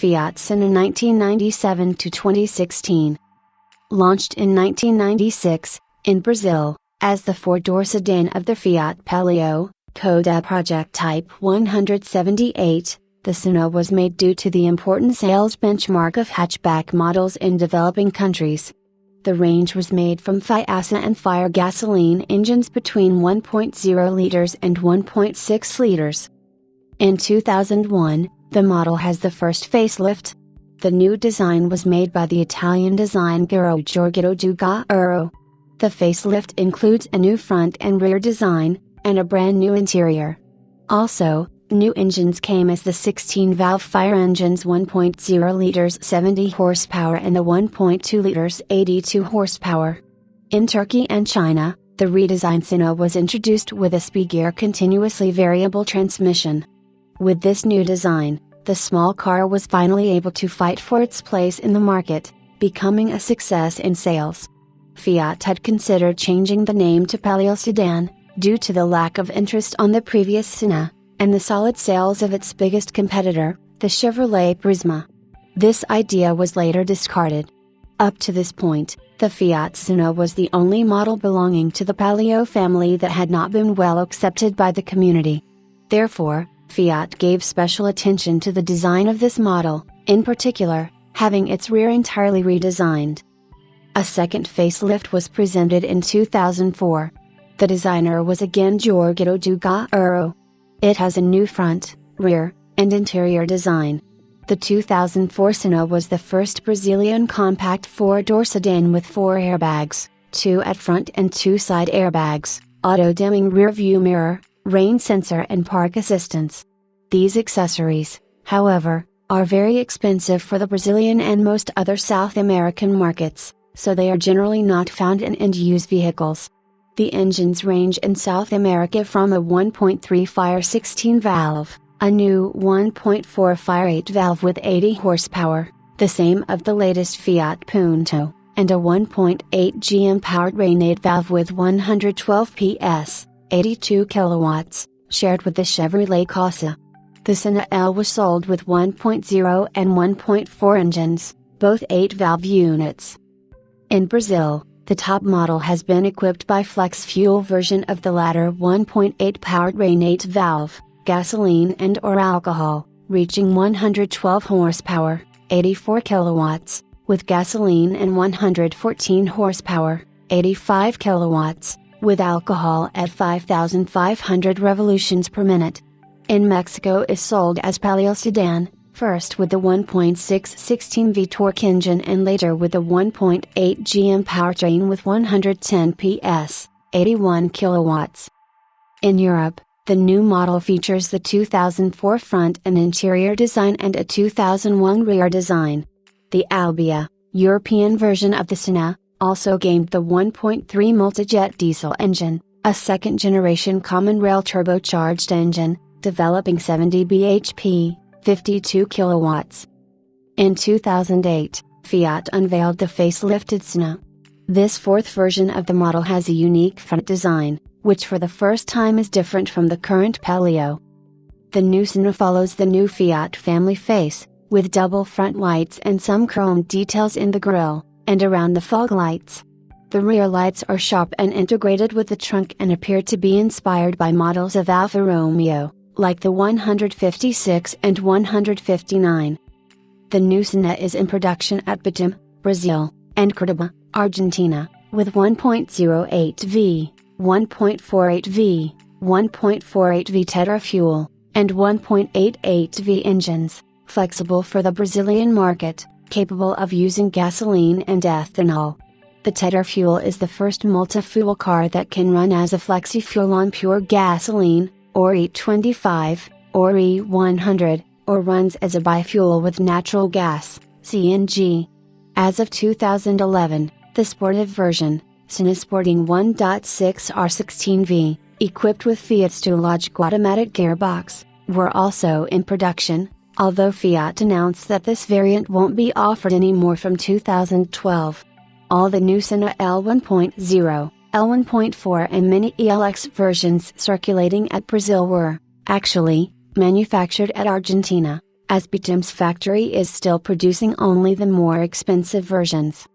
Fiat Siena 1997 to 2016. Launched in 1996, in Brazil, as the four-door sedan of the Fiat Palio, Coda Project Type 178, the Siena was made due to the important sales benchmark of hatchback models in developing countries. The range was made from Fiat Siena and Fire gasoline engines between 1.0 liters and 1.6 liters. In 2001, the model has the first facelift. The new design was made by the Italian design guru Giorgio Dugaro. The facelift includes a new front and rear design, and a brand new interior. Also, new engines came as the 16-valve Fire engines 1.0 liters 70 horsepower and the 1.2 liters 82 horsepower. In Turkey and China, the redesigned Siena was introduced with a speed-gear continuously variable transmission. With this new design, the small car was finally able to fight for its place in the market, becoming a success in sales. Fiat had considered changing the name to Palio Sedan, due to the lack of interest on the previous Siena, and the solid sales of its biggest competitor, the Chevrolet Prisma. This idea was later discarded. Up to this point, the Fiat Siena was the only model belonging to the Palio family that had not been well accepted by the community. Therefore, Fiat gave special attention to the design of this model, in particular, having its rear entirely redesigned. A second facelift was presented in 2004. The designer was again Giorgio Dugaro. It has a new front, rear, and interior design. The 2004 Siena was the first Brazilian compact four-door sedan with 4 airbags, 2 at front and 2 side airbags, auto-dimming rear-view mirror, rain sensor and park assistance. These accessories, however, are very expensive for the Brazilian and most other South American markets, so they are generally not found in end-use vehicles. The engines range in South America from a 1.3 Fire 16-valve, a new 1.4 Fire 8-valve with 80 horsepower, the same of the latest Fiat Punto, and a 1.8 GM-powered Rain 8-valve with 112 PS. 82 kilowatts, shared with the Chevrolet Corsa. The Siena L was sold with 1.0 and 1.4 engines, both 8-valve units. In Brazil, the top model has been equipped by flex fuel version of the latter 1.8 powered Rain 8-valve, gasoline and/or alcohol, reaching 112 horsepower, 84 kilowatts, with gasoline and 114 horsepower, 85 kilowatts, with alcohol at 5,500 revolutions per minute. In Mexico is sold as Palio Sedan, first with the 1.6 16V torque engine and later with the 1.8 GM powertrain with 110 PS, 81 kilowatts. In Europe, the new model features the 2004 front and interior design and a 2001 rear design. The Albia, European version of the Siena, also gained the 1.3 multijet diesel engine, a second-generation common rail turbocharged engine, developing 70 bhp, 52 kilowatts. In 2008, Fiat unveiled the facelifted Siena. This fourth version of the model has a unique front design, which for the first time is different from the current Palio. The new Siena follows the new Fiat family face, with double front lights and some chrome details in the grille, and around the fog lights. The rear lights are sharp and integrated with the trunk and appear to be inspired by models of Alfa Romeo, like the 156 and 159. The new Siena is in production at Batum, Brazil, and Cordoba, Argentina, with 1.08V, 1.48V, 1.48V tetra-fuel, and 1.88V engines, flexible for the Brazilian market, capable of using gasoline and ethanol. The tetra-fuel is the first multi-fuel car that can run as a flexi-fuel on pure gasoline, or E25, or E100, or runs as a biofuel with natural gas, CNG. As of 2011, the sportive version, Siena sporting 1.6 R16V, equipped with Fiat's dual-logic automatic gearbox, were also in production, although Fiat announced that this variant won't be offered anymore from 2012. All the new Siena L1.0, L1.4 and Mini ELX versions circulating at Brazil were, actually, manufactured at Argentina, as Bitum's factory is still producing only the more expensive versions.